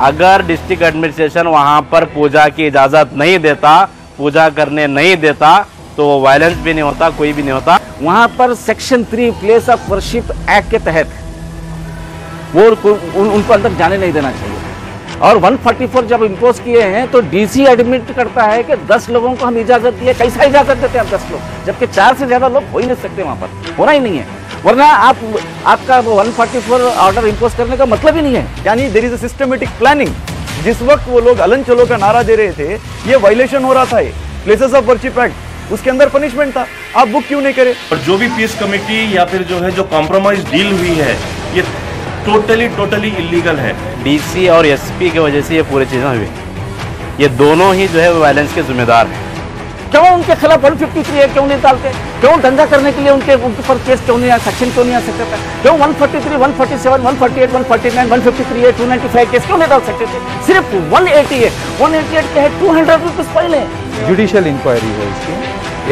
अगर district administration वहां पर पूजा की इजाज़त नहीं देता, पूजा करने नहीं देता, तो वो वायलेंस भी नहीं होता, कोई भी नहीं होता। वहां पर section 3 place of worship act के तहत वो उनको अंदर जाने नहीं देना चाहिए। और 144 जब इम्पोज किए हैं तो डीसी एडमिट करता है कि 10 लोगों को हम इजाजत दिए। कैसा इजाजत देते हैं 10 लोग, जबकि 4 से ज्यादा लोग हो ही नहीं सकते, वहां पर होना ही नहीं है। वरना आपका 144 ऑर्डर इम्पोज करने का मतलब ही नहीं है। यानी there is a systematic planning. जिस वक्त वो लोग अलन चलो का नारा दे रहे थे, ये वायलेशन हो रहा था, प्लेसेस ऑफ वर्शिप एक्ट, उसके अंदर पनिशमेंट था। आप बुक क्यों नहीं करे? और जो भी पीस कमेटी या फिर जो है जो कॉम्प्रोमाइज डील हुई है, ये टोटली इलीगल है। डीसी और एसपी की वजह से ये पूरी चीजें हुई। ये दोनों ही जो है वायलेंस के जिम्मेदार हैं। क्यों उनके खिलाफ 153 क्यों नहीं डालते? क्यों दंगा करने के लिए उनके ऊपर केस क्यों नहीं, सेक्शन क्यों नहीं आ सकता था? क्यों 143, 147, 148, 149, 153, 295 केस क्यों नहीं डाल सकते थे? सिर्फ 188 के है 200 रुपीज पहले। जुडिशियल इंक्वायरी है इसकी,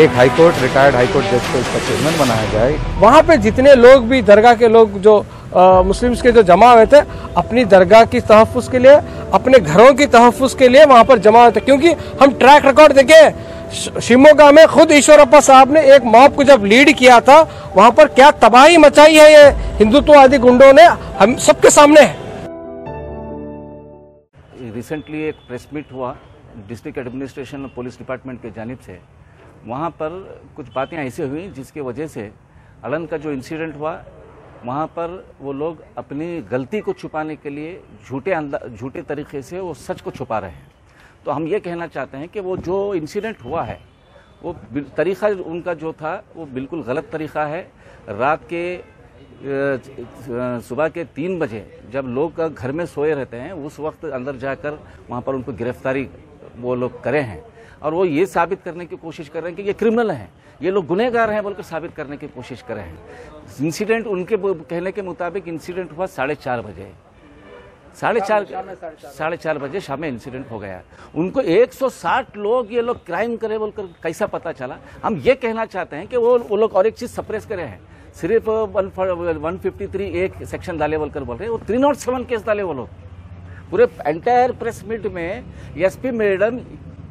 एक हाईकोर्ट रिटायर्ड हाईकोर्ट जज को इसका चेयरमैन बनाया जाए। वहाँ पे जितने लोग भी दरगाह के लोग जो मुस्लिम्स के जो जमा हुए थे, अपनी दरगाह की तहफ़्फ़ुज़ के लिए, अपने घरों की तहफ़्फ़ुज़ के लिए वहाँ पर जमा हुए थे। क्योंकि हम ट्रैक रिकॉर्ड देखें, शिमोगा में खुद ईश्वरप्पा साहब ने एक मॉब को जब लीड किया था, वहाँ पर क्या तबाही मचाई है ये हिंदुत्ववादी गुंडों ने, हम सबके सामने है। रिसेंटली एक प्रेस मीट हुआ डिस्ट्रिक्ट एडमिनिस्ट्रेशन और पुलिस डिपार्टमेंट के जानिब से। वहाँ पर कुछ बातें ऐसी हुई जिसकी वजह से अलन का जो इंसिडेंट हुआ, वहाँ पर वो लोग अपनी गलती को छुपाने के लिए झूठे तरीके से वो सच को छुपा रहे हैं। तो हम ये कहना चाहते हैं कि वो जो इंसिडेंट हुआ है, वो तरीक़ा उनका जो था वो बिल्कुल गलत तरीक़ा है। रात के सुबह के 3 बजे जब लोग घर में सोए रहते हैं, उस वक्त अंदर जाकर वहाँ पर उनको गिरफ्तारी वो लोग करे हैं। और वो ये साबित करने की कोशिश कर रहे हैं कि ये क्रिमिनल हैं, ये लोग गुनहगार हैं बोलकर साबित करने की कोशिश कर रहे हैं। इंसिडेंट उनके कहने के मुताबिक इंसिडेंट हुआ 4:30 बजे, 4:30 बजे शाम में इंसिडेंट हो गया। उनको 160 लोग ये लोग क्राइम करे बोलकर कैसा पता चला? हम ये कहना चाहते हैं कि वो लोग और एक चीज सप्रेस करे हैं। सिर्फ 153 एक सेक्शन डाले बोलकर बोल रहे हैं, वो 307 केस डाले वो लोग। पूरे एंटायर प्रेस मीट में एसपी मैडम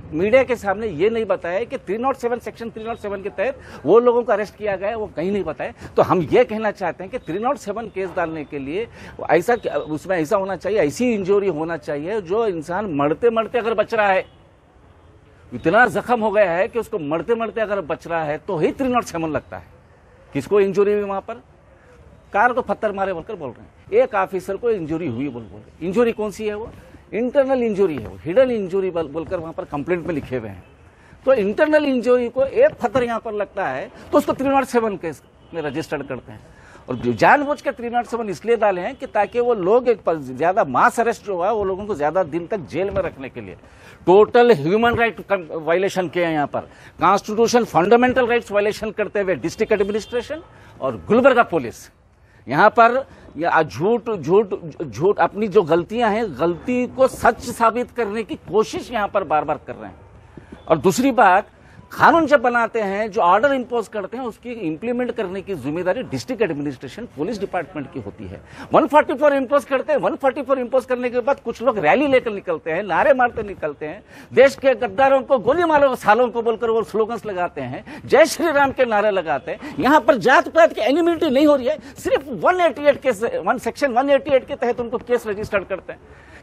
मीडिया के सामने ये नहीं बताया कि 307 सेक्शन 307 के तहत वो लोगों को अरेस्ट किया गया है, वो कहीं नहीं बताया। तो हम ये कहना चाहते हैं कि 307 केस डालने के लिए ऐसा उसमें ऐसा होना चाहिए, ऐसी इंजरी होना चाहिए जो इंसान मरते मरते अगर बच रहा है, इतना जख्म हो गया है कि उसको मरते मरते अगर बच रहा है तो ही 307 लगता है। किसको इंजरी हुई? वहां पर कार को पत्थर मारे बोलकर बोल रहे हैं, एक ऑफिसर को इंजरी हुई बोल रहे। इंजरी कौन सी है? वो इंटरनल इंजरी है, वो हिडन इंजरी बोलकर वहां पर कंप्लेंट में लिखे हुए हैं। तो इंटरनल इंजरी को एक पत्थर यहां पर लगता है तो उसको 307 केस में रजिस्टर्ड करते हैं। और जानबूझ के 307 इसलिए डाले हैं कि ताकि वो लोग एक ज्यादा मास अरेस्ट जो हुआ, वो लोगों को ज्यादा दिन तक जेल में रखने के लिए। टोटल ह्यूमन राइट वायलेशन किए हैं यहाँ पर, कॉन्स्टिट्यूशन फंडामेंटल राइट्स वायलेशन करते हुए डिस्ट्रिक्ट एडमिनिस्ट्रेशन और गुलबर्गा पुलिस यहाँ पर झूठ अपनी जो गलतियां हैं, गलती को सच साबित करने की कोशिश यहाँ पर बार बार कर रहे हैं। और दूसरी बात, कानून जब बनाते हैं, जो ऑर्डर इंपोज करते हैं, उसकी इंप्लीमेंट करने की जिम्मेदारी डिस्ट्रिक्ट एडमिनिस्ट्रेशन पुलिस डिपार्टमेंट की होती है। 144 इंपोज करते हैं, 144 इंपोज करने के बाद कुछ लोग रैली लेकर निकलते हैं, नारे मारते निकलते हैं, देश के गद्दारों को गोली मारो सालों को बोलकर वो स्लोगन्स लगाते हैं, जय श्री राम के नारे लगाते हैं। यहाँ पर जात पात की एनिमिटी नहीं हो रही है, सिर्फ 188 केस, सेक्शन 188 के तहत उनको केस रजिस्टर्ड करते हैं।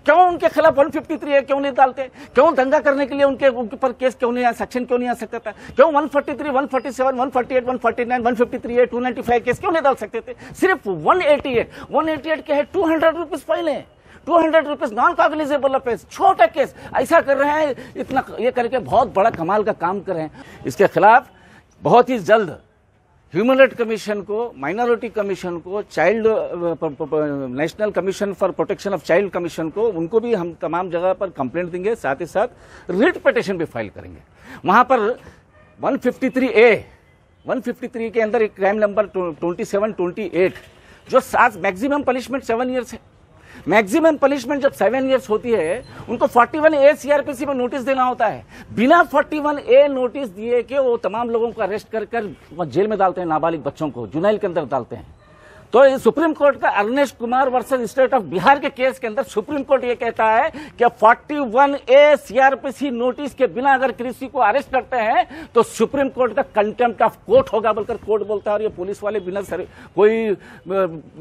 क्यों उनके खिलाफ 153 क्यों नहीं डालते? क्यों दंगा करने के लिए उनके ऊपर केस क्यों नहीं, सेक्शन क्यों नहीं आ सकता था? क्यों 143, 147, 148, 149, 153, 295 केस क्यों नहीं डाल सकते थे? सिर्फ 188 के है 200 रुपीज पहले, 200 रुपीज नॉन कॉग्निजेबल ऑफेंस, छोटा केस ऐसा कर रहे हैं। इतना ये करके बहुत बड़ा कमाल का काम कर रहे हैं। इसके खिलाफ बहुत ही जल्द ह्यूमन राइट कमीशन को, माइनॉरिटी कमीशन को, child national commission for protection of child commission को, उनको भी हम तमाम जगह पर कंप्लेंट देंगे, साथ ही साथ रिट पिटीशन भी फाइल करेंगे। वहां पर 153 के अंदर एक क्राइम नंबर 2728 जो मैक्सिमम पनिशमेंट 7 ईयर्स है। मैक्सिमम पनिशमेंट जब 7 ईयर्स होती है, उनको 41A सीआरपीसी में नोटिस देना होता है। बिना 41A नोटिस दिए कि वो तमाम लोगों को अरेस्ट कर जेल में डालते हैं, नाबालिग बच्चों को जुनैल के अंदर डालते हैं। तो इस सुप्रीम कोर्ट का Arnesh Kumar versus State of Bihar के केस के अंदर सुप्रीम कोर्ट ये कहता है कि 41A सीआरपीसी नोटिस के बिना अगर किसी को अरेस्ट करते हैं तो सुप्रीम कोर्ट का कंटेम्प्ट ऑफ कोर्ट होगा बोलकर कोर्ट बोलता है। और ये पुलिस वाले बिना कोई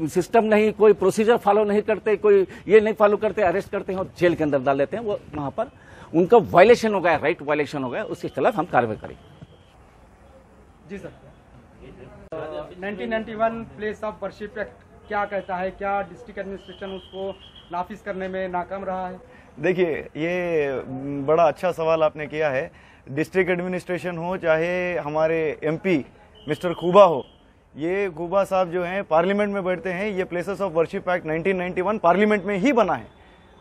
सिस्टम नहीं, कोई प्रोसीजर फॉलो नहीं करते, कोई ये नहीं फॉलो करते, अरेस्ट करते हैं और जेल के अंदर डाल देते हैं। वो वहां पर उनका वायलेशन हो गया, राइट वायलेशन हो गया, उसके खिलाफ हम कार्रवाई करेंगे। जी sir, 1991 place of worship act क्या कहता है? क्या डिस्ट्रिक्ट एडमिनिस्ट्रेशन उसको नाफिज करने में नाकाम रहा है? देखिए, ये बड़ा अच्छा सवाल आपने किया है। डिस्ट्रिक्ट एडमिनिस्ट्रेशन हो चाहे हमारे एमपी मिस्टर खूबा हो, ये खूबा साहब जो हैं पार्लियामेंट में बैठते हैं। ये places of worship act 1991 parliament में ही बना है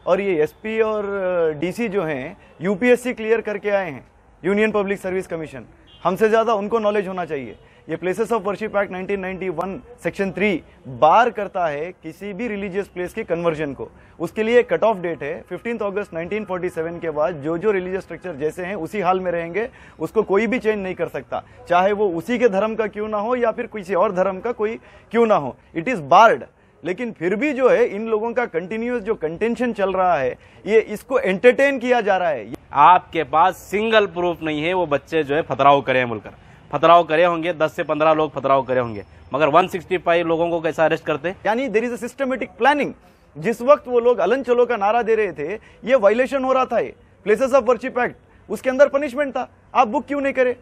और ये एसपी और डीसी जो हैं यूपीएससी क्लियर करके आए हैं, यूनियन पब्लिक सर्विस कमीशन। हमसे ज्यादा उनको नॉलेज होना चाहिए। ये places of worship act 1991 section 3 बार करता है किसी भी रिलीजियस प्लेस के कन्वर्जन को। उसके लिए कट ऑफ डेट है 15 अगस्त 1947 के बाद जो रिलीजियस स्ट्रक्चर जैसे हैं उसी हाल में रहेंगे, उसको कोई भी चेंज नहीं कर सकता, चाहे वो उसी के धर्म का क्यों ना हो या फिर किसी और धर्म का कोई क्यों ना हो। It is barred. लेकिन फिर भी जो है इन लोगों का कंटिन्यूअस जो कंटेंशन चल रहा है, ये इसको एंटरटेन किया जा रहा है। आपके पास सिंगल प्रूफ नहीं है वो बच्चे जो है फतराव करे बोलकर। फतराव करे होंगे, 10 से 15 लोग फतराव करे होंगे, मगर 165 लोगों को कैसा अरेस्ट करते? यानी there is a systematic planning. जिस वक्त वो लोग अलन चलो का नारा दे रहे थे, ये वायलेशन हो रहा था, ये प्लेसेस ऑफ वर्शिप एक्ट, उसके अंदर पनिशमेंट था। आप बुक क्यों नहीं करे?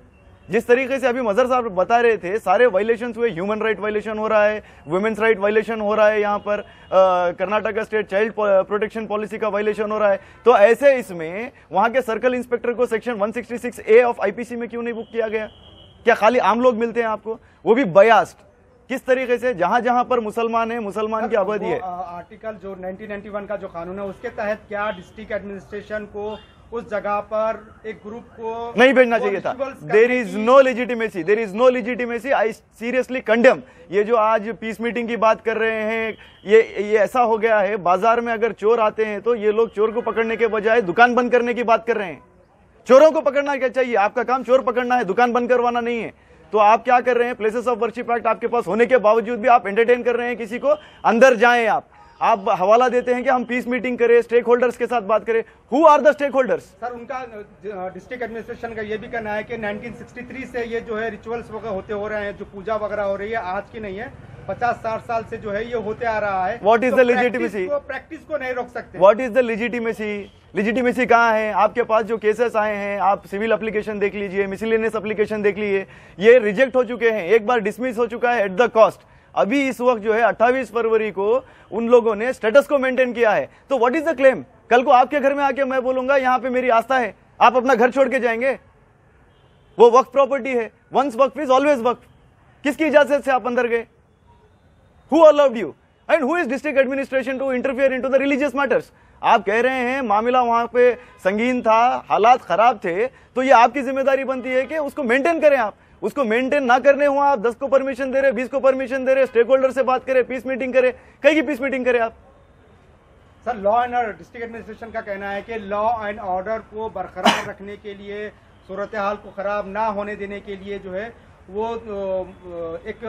जिस तरीके से अभी मजहर साहब बता रहे थे, सारे वायलेशंस हुए। ह्यूमन राइट वायलेशन हो रहा है, वुमेन्स राइट वायलेशन हो रहा है, यहाँ पर Karnataka state child protection policy का वायलेशन हो रहा है। तो ऐसे इसमें वहां के सर्कल इंस्पेक्टर को सेक्शन 166A ऑफ आईपीसी में क्यों नहीं बुक किया गया? क्या खाली आम लोग मिलते हैं आपको, वो भी बयास्ड? किस तरीके से जहां जहां पर मुसलमान है, मुसलमान की आबादी है। आर्टिकल जो 1991 का जो कानून है उसके तहत क्या डिस्ट्रिक्ट एडमिनिस्ट्रेशन को उस जगह पर एक ग्रुप को नहीं भेजना चाहिए था? There is no legitimacy, there is no legitimacy. I seriously condemn. ये जो आज पीस मीटिंग की बात कर रहे हैं, ये ऐसा हो गया है, बाजार में अगर चोर आते हैं तो ये लोग चोर को पकड़ने के बजाय दुकान बंद करने की बात कर रहे हैं। चोरों को पकड़ना क्या चाहिए? आपका काम चोर पकड़ना है, दुकान बंद करवाना नहीं है। तो आप क्या कर रहे हैं? प्लेसेस ऑफ वर्शिप एक्ट आपके पास होने के बावजूद भी आप एंटरटेन कर रहे हैं किसी को। अंदर जाएं आप हवाला देते हैं कि हम पीस मीटिंग करें, स्टेक होल्डर्स के साथ बात करें। Who are the stakeholders? Sir, उनका डिस्ट्रिक्ट एडमिनिस्ट्रेशन का ये भी कहना है कि 1963 से ये जो है रिचुअल्स वगैरह होते हो रहे हैं, जो पूजा वगैरह हो रही है, आज की नहीं है, 50-60 साल से जो है ये होते आ रहा है। What is the legitimacy? Practice को नहीं रोक सकते। What is the legitimacy? Legitimacy कहाँ है? आपके पास जो केसेस आए हैं, आप सिविल एप्लीकेशन देख लीजिए, मिसलेनियस एप्लीकेशन देख लीजिए, ये रिजेक्ट हो चुके हैं, एक बार डिसमिस हो चुका है एट द कॉस्ट। अभी इस वक्त जो है 28 फरवरी को उन लोगों ने स्टेटस को मेंटेन किया है। तो व्हाट इज द क्लेम? कल को आपके घर में आके मैं बोलूंगा यहाँ पे मेरी आस्था है, आप अपना घर छोड़ के जाएंगे? वो वक्फ प्रॉपर्टी है, once waqf is always waqf. किसकी इजाजत से आप अंदर गए? Who allowed you and who is district administration to interfere into the religious matters? आप कह रहे हैं मामला वहां पे संगीन था, हालात खराब थे, तो ये आपकी जिम्मेदारी बनती है कि उसको मेंटेन करें। आप उसको मेंटेन ना करने हुआ, आप 10 को परमिशन दे रहे, 20 को परमिशन दे रहे, स्टेक होल्डर से बात करें, पीस मीटिंग करें। कहीं की पीस मीटिंग करें आप? Sir, law and order, district administration का कहना है कि लॉ एंड ऑर्डर को बरकरार रखने के लिए, सूरत हाल को खराब ना होने देने के लिए जो है वो एक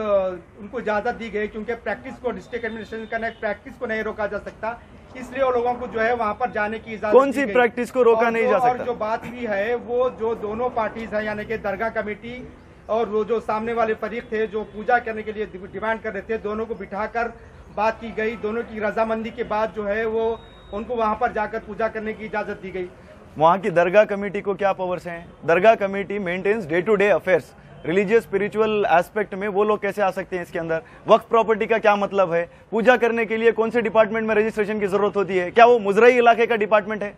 उनको इजाजत दी गई, क्योंकि प्रैक्टिस को डिस्ट्रिक्ट एडमिनिस्ट्रेशन का प्रैक्टिस को नहीं रोका जा सकता, इसलिए वो लोगों को जो है वहां पर जाने की इजाजत। कौन सी प्रैक्टिस को रोका नहीं जा सकता? और जो बात भी है वो जो दोनों पार्टीज है, यानी कि दरगाह कमेटी और वो जो सामने वाले फरीक थे जो पूजा करने के लिए डिमांड कर रहे थे, दोनों को बिठाकर बात की गई। दोनों की रजामंदी के बाद जो है वो उनको वहां पर जाकर पूजा करने की इजाजत दी गई। वहां की दरगाह कमेटी को क्या पावर्स हैं? दरगाह committee maintains day to day affairs. Religious spiritual aspect में वो लोग कैसे आ सकते हैं इसके अंदर? वक्फ प्रॉपर्टी का क्या मतलब है? पूजा करने के लिए कौन से डिपार्टमेंट में रजिस्ट्रेशन की जरूरत होती है? क्या वो मुजरई इलाके का डिपार्टमेंट है?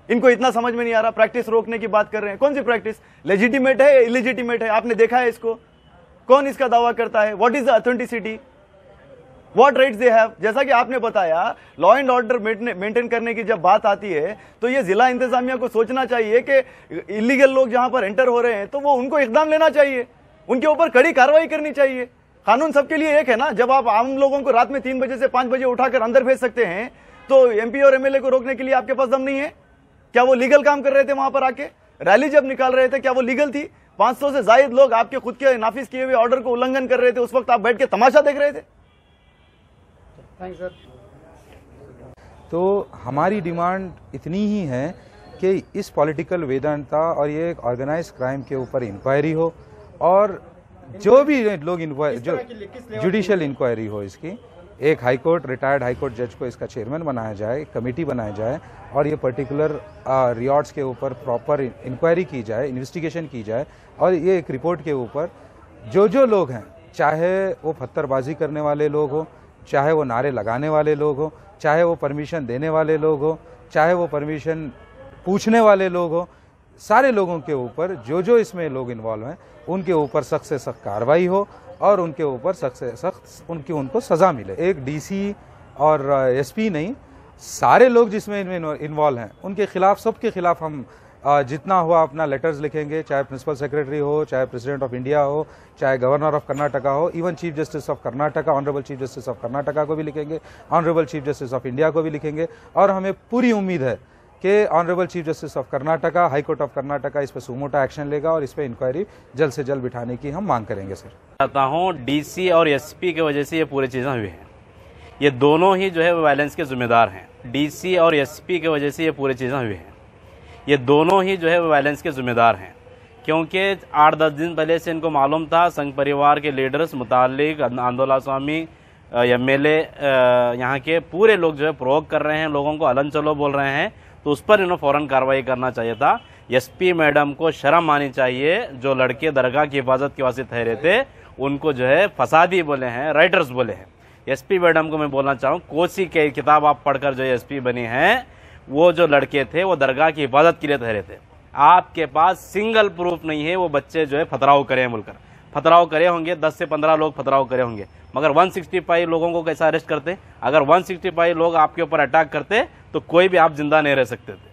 इनको इतना समझ में नहीं आ रहा। प्रैक्टिस रोकने की बात कर रहे हैं। कौन सी प्रैक्टिस? लेजिटिमेट है या इलेजिटिमेट है? आपने देखा है इसको? कौन इसका दावा करता है? What is the authenticity? What rights they have? जैसा कि आपने बताया, लॉ एंड ऑर्डर मेंटेन करने की जब बात आती है तो ये जिला इंतजामिया को सोचना चाहिए कि इलीगल लोग जहां पर एंटर हो रहे हैं तो वो उनको इकदाम लेना चाहिए, उनके ऊपर कड़ी कार्रवाई करनी चाहिए। कानून सबके लिए एक है ना। जब आप आम लोगों को रात में 3 बजे से 5 बजे उठाकर अंदर भेज सकते हैं, तो एमपी और एमएलए को रोकने के लिए आपके पास दम नहीं है? क्या वो लीगल काम कर रहे थे? वहां पर आके रैली जब निकाल रहे थे, क्या वो लीगल थी? 500 से ज्यादा लोग आपके खुद के नाफिज किए हुए ऑर्डर को उल्लंघन कर रहे थे, उस वक्त आप बैठ के तमाशा देख रहे थे? तो हमारी डिमांड इतनी ही है कि इस पॉलिटिकल वेदांता और ये एक ऑर्गेनाइज क्राइम के ऊपर इंक्वायरी हो, और जो भी लोग जो जुडिशियल इंक्वायरी हो इसकी, एक हाईकोर्ट रिटायर्ड हाईकोर्ट जज को इसका चेयरमैन बनाया जाए, कमेटी बनाया जाए, और ये पर्टिकुलर रियॉर्ड्स के ऊपर प्रॉपर इंक्वायरी की जाए, इन्वेस्टिगेशन की जाए, और ये एक रिपोर्ट के ऊपर जो लोग हैं, चाहे वो पत्थरबाजी करने वाले लोग हो, चाहे वो नारे लगाने वाले लोग हो, चाहे वो परमिशन देने वाले लोग हो, चाहे वो परमिशन पूछने वाले लोग हो, सारे लोगों के ऊपर जो इसमें लोग इन्वॉल्व हैं उनके ऊपर सख्त से सख्त कार्रवाई हो, और उनके ऊपर सख्त से सख्त उनको सजा मिले। एक डीसी और एसपी नहीं, सारे लोग जिसमें इन्वॉल्व हैं उनके खिलाफ, सबके खिलाफ हम जितना हुआ अपना लेटर्स लिखेंगे, चाहे प्रिंसिपल सेक्रेटरी हो, चाहे प्रेसिडेंट ऑफ इंडिया हो, चाहे गवर्नर ऑफ कर्नाटका हो, even chief justice of Karnataka, honourable chief justice of Karnataka को भी लिखेंगे, honourable chief justice of India को भी लिखेंगे, और हमें पूरी उम्मीद है कि honourable chief justice of Karnataka, high court of Karnataka इस पर सुमोटा एक्शन लेगा, और इस पर इंक्वायरी जल्द से जल्द बिठाने की हम मांग करेंगे। सर चाहता हूँ डीसी और एसपी की वजह से ये पूरी चीज़ें हुई हैं, ये दोनों ही जो है वायलेंस के जिम्मेदार हैं। डीसी और एसपी की वजह से ये पूरी चीज़ें हुई हैं, ये दोनों ही जो है वायलेंस के जिम्मेदार हैं, क्योंकि 8-10 दिन पहले से इनको मालूम था संघ परिवार के लीडर्स मुतालिक आंदोलन स्वामी एमएलए यहाँ के पूरे लोग जो है प्रोवोक कर रहे हैं, लोगों को अलन चलो बोल रहे हैं, तो उस पर इन्होंने फौरन कार्रवाई करना चाहिए था। एसपी मैडम को शर्म आनी चाहिए, जो लड़के दरगाह की हिफाजत के वास्ते ठहरे थे उनको जो है फसादी बोले हैं, राइटर्स बोले हैं। एसपी मैडम को मैं बोलना चाहूँ, कोसी के किताब आप पढ़कर जो एसपी बनी हैं, वो जो लड़के थे वो दरगाह की हिफाजत के लिए ठहरे थे। आपके पास सिंगल प्रूफ नहीं है वो बच्चे जो है फतराव करे बोलकर, फतराव करे होंगे, 10 से 15 लोग फतराव करे होंगे, मगर 165 लोगों को कैसा अरेस्ट करते? अगर 165 लोग आपके ऊपर अटैक करते तो कोई भी आप जिंदा नहीं रह सकते थे।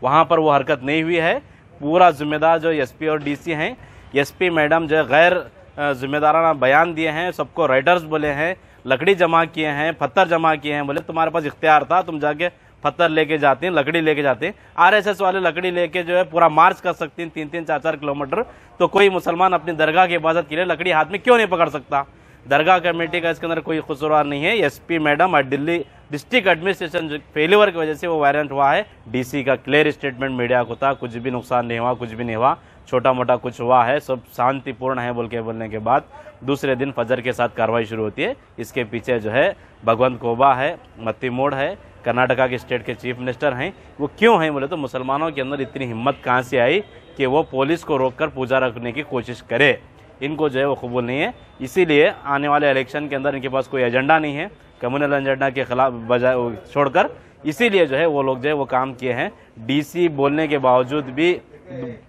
वहां पर वो हरकत नहीं हुई है। पूरा जिम्मेदार जो एसपी और डीसी हैं, एसपी मैडम जो गैर जिम्मेदाराना बयान दिए हैं, सबको राइटर्स बोले हैं, लकड़ी जमा किए हैं, पत्थर जमा किए हैं, बोले तुम्हारे पास इख्तियार था, तुम जाके पत्थर लेके जाते हैं, लकड़ी लेके जाते हैं। आरएसएस वाले लकड़ी लेके जो है पूरा मार्च कर सकते हैं 3-3, 4-4 किलोमीटर, तो कोई मुसलमान अपनी दरगाह की हिफाजत के लिए लकड़ी हाथ में क्यों नहीं पकड़ सकता? दरगाह कमेटी का इसके अंदर कोई कसूरवार नहीं है। एसपी मैडम और दिल्ली डिस्ट्रिक्ट एडमिनिस्ट्रेशन फेल्यूर की वजह से वो वायलेंट हुआ है। डीसी का क्लियर स्टेटमेंट मीडिया को था, कुछ भी नुकसान नहीं हुआ, कुछ भी नहीं हुआ, छोटा मोटा कुछ हुआ है, सब शांतिपूर्ण है बोल के बोलने के बाद दूसरे दिन फजर के साथ कार्रवाई शुरू होती है। इसके पीछे जो है भगवंत कोबा है, मत्ती मोड़ है, कर्नाटका के स्टेट के चीफ मिनिस्टर हैं। वो क्यों हैं बोले तो मुसलमानों के अंदर इतनी हिम्मत कहाँ से आई कि वो पुलिस को रोककर पूजा रखने की कोशिश करे? इनको जो है वो कबूल नहीं है। इसीलिए आने वाले इलेक्शन के अंदर इनके पास कोई एजेंडा नहीं है कम्युनल एजेंडा के खिलाफ बजाय छोड़कर, इसीलिए जो है वो लोग जो है वो काम किए हैं। डीसी बोलने के बावजूद भी,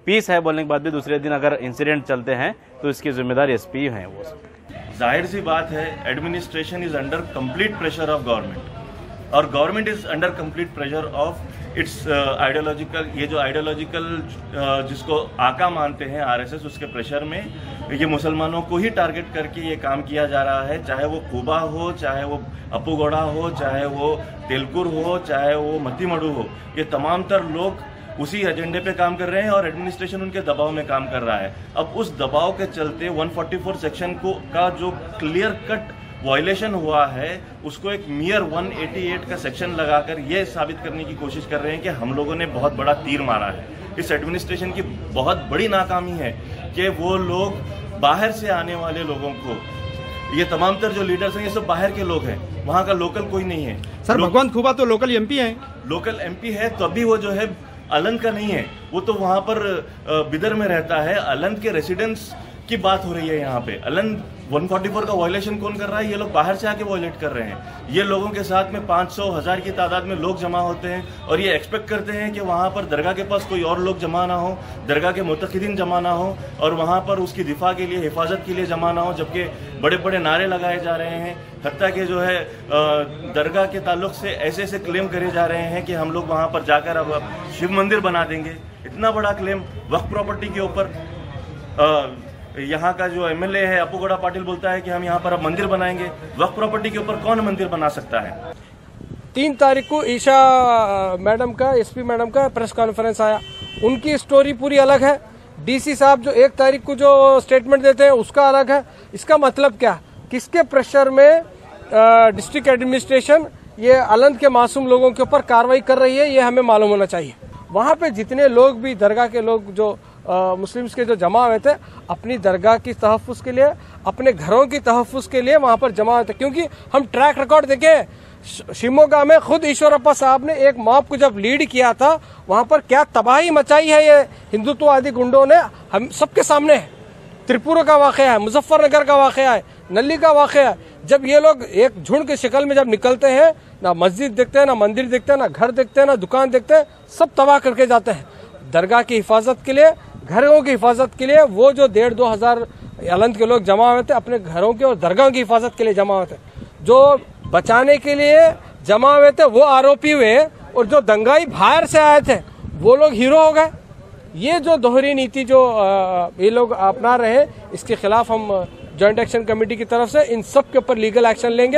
पीस है बोलने के बाद भी दूसरे दिन अगर इंसिडेंट चलते हैं तो इसकी जिम्मेदार एसपी हैं। वो जाहिर सी बात है, administration is under complete pressure of government और government is under complete pressure of its ideological, ये जो आइडियोलॉजिकल जिसको आका मानते हैं आरएसएस, उसके प्रेशर में ये मुसलमानों को ही टारगेट करके ये काम किया जा रहा है। चाहे वो कुबा हो, चाहे वो अपुगोड़ा हो, चाहे वो तेलकुर हो, चाहे वो मत्तीमडु हो, ये तमाम तर लोग उसी एजेंडे पे काम कर रहे हैं और एडमिनिस्ट्रेशन उनके दबाव में काम कर रहा है। अब उस दबाव के चलते 144 सेक्शन का जो क्लियर कट वायलेशन हुआ है, उसको एक मियर 188 का सेक्शन लगाकर ये साबित करने की कोशिश कर रहे हैं कि हम लोगों ने बहुत बड़ा तीर मारा है। इस एडमिनिस्ट्रेशन की बहुत बड़ी नाकामी है कि वो लोग बाहर से आने वाले लोगों को, ये तमाम तर जो लीडर्स हैं ये सब बाहर के लोग हैं, वहाँ का लोकल कोई नहीं है। सर भगवंत खुबा तो लोकल एमपी है, लोकल एमपी है, तो अभी वो जो है अलंद का नहीं है, वो तो वहाँ पर बिदर में रहता है। अलंद के रेसिडेंट्स की बात हो रही है यहाँ पे। अलंद 144 का वायलेशन कौन कर रहा है? ये लोग बाहर से आके वायलेट कर रहे हैं। ये लोगों के साथ में 500-1000 की तादाद में लोग जमा होते हैं और ये एक्सपेक्ट करते हैं कि वहाँ पर दरगाह के पास कोई और लोग जमा ना हो, दरगाह के मुतक़िदीन जमा ना हो और वहाँ पर उसकी दिफा के लिए, हिफाजत के लिए जमा ना हो, जबकि बड़े बड़े नारे लगाए जा रहे हैं। हत्ता कि जो है दरगाह के ताल्लुक से ऐसे ऐसे क्लेम करे जा रहे हैं कि हम लोग वहाँ पर जाकर अब शिव मंदिर बना देंगे। इतना बड़ा क्लेम वक्फ प्रॉपर्टी के ऊपर। यहाँ का जो एमएलए है अपुगोड़ा पाटिल बोलता है कि हम यहाँ पर अब मंदिर बनाएंगे। वक्फ प्रॉपर्टी के ऊपर कौन मंदिर बना सकता है? 3 तारीख को ईशा मैडम का, एसपी मैडम का प्रेस कॉन्फ्रेंस आया, उनकी स्टोरी पूरी अलग है। डीसी साहब जो 1 तारीख को जो स्टेटमेंट देते हैं उसका अलग है। इसका मतलब क्या? किसके प्रेशर में डिस्ट्रिक्ट एडमिनिस्ट्रेशन ये अलंद के मासूम लोगों के ऊपर कार्रवाई कर रही है, ये हमें मालूम होना चाहिए। वहाँ पे जितने लोग भी दरगाह के लोग जो मुस्लिम्स के जो जमा हुए थे, अपनी दरगाह की तहफ़्फ़ुज़ के लिए, अपने घरों की तहफ़्फ़ुज़ के लिए वहाँ पर जमा हुए थे। क्योंकि हम ट्रैक रिकॉर्ड देखें, शिमोगा में खुद ईश्वरप्पा साहब ने एक मॉब को जब लीड किया था, वहाँ पर क्या तबाही मचाई है ये हिंदुत्ववादी गुंडों ने, हम सबके सामने है। त्रिपुरा का वाक़या है, मुजफ्फरनगर का वाक़या है, नल्ली का वाक़या है। जब ये लोग एक झुंड की शक्ल में जब निकलते हैं, ना मस्जिद देखते हैं, ना मंदिर देखते हैं, ना घर देखते हैं, ना दुकान देखते हैं, सब तबाह करके जाते हैं। दरगाह की हिफाजत के लिए, घरों की हिफाजत के लिए वो जो 1,500-2 हज़ार अलंद के लोग जमा हुए थे, अपने घरों के और दरगाहों की हिफाजत के लिए जमा हुए थे। जो बचाने के लिए जमा हुए थे वो आरोपी हुए, और जो दंगाई बाहर से आए थे वो लोग हीरो हो गए। ये जो दोहरी नीति जो ये लोग अपना रहे हैं, इसके खिलाफ हम जॉइंट एक्शन कमेटी की तरफ से इन सब के ऊपर लीगल एक्शन लेंगे।